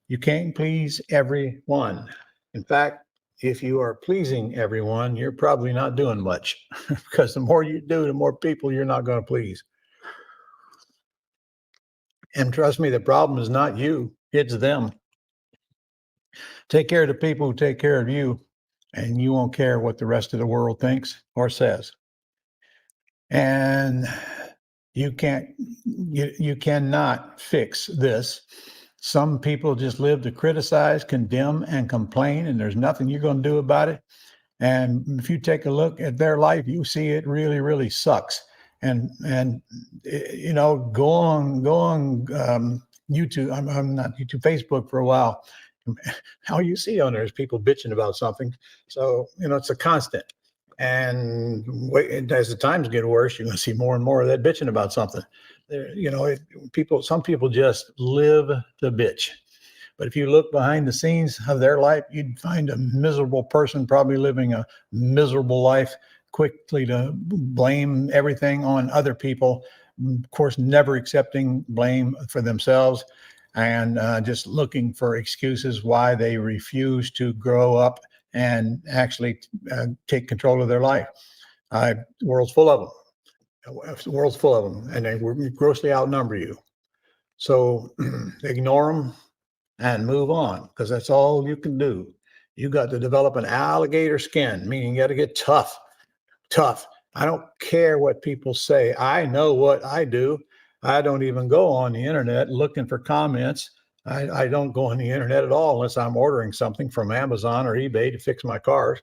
You can't please everyone. In fact, if you are pleasing everyone, you're probably not doing much because the more you do, the more people you're not going to please. And trust me, the problem is not you, it's them. Take care of the people who take care of you, and you won't care what the rest of the world thinks or says. And you cannot fix this. Some people just live to criticize, condemn, and complain, and there's nothing you're going to do about it. And if you take a look at their life, you see it really, really sucks. And go on YouTube. I'm not YouTube, Facebook for a while. All you see on there is people bitching about something. So it's a constant. And as the times get worse, you're going to see more and more of that bitching about something. Some people just live to bitch. But if you look behind the scenes of their life, you'd find a miserable person probably living a miserable life, quickly to blame everything on other people, of course, never accepting blame for themselves, and just looking for excuses why they refuse to grow up and actually take control of their life. The world's full of them. The world's full of them, and they grossly outnumber you. So ignore them and move on, because that's all you can do. You got to develop an alligator skin, meaning you got to get tough. I don't care what people say. I know what I do. I don't even go on the internet looking for comments. I don't go on the internet at all unless I'm ordering something from Amazon or eBay to fix my cars,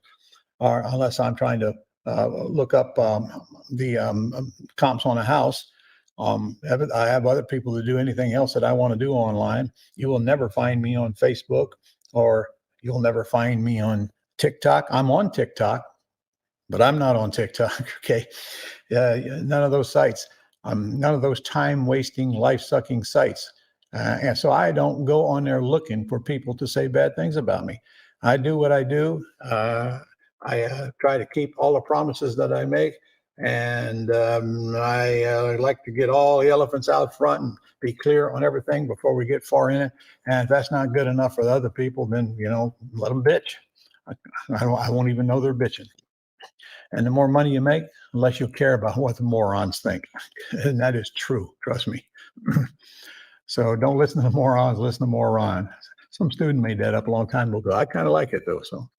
or unless I'm trying to look up the comps on a house. I have other people to do anything else that I want to do online. You will never find me on Facebook, or you'll never find me on TikTok. I'm on TikTok, but I'm not on TikTok. Okay. None of those sites. None of those time-wasting, life-sucking sites. And so I don't go on there looking for people to say bad things about me. I do what I do. I try to keep all the promises that I make. And I like to get all the elephants out front and be clear on everything before we get far in it. And if that's not good enough for the other people, then, let them bitch. I won't even know they're bitching. And the more money you make, the less you'll care about what the morons think. And that is true, trust me. So don't listen to the morons, listen to moron. Some student made that up a long time ago. I kind of like it though. So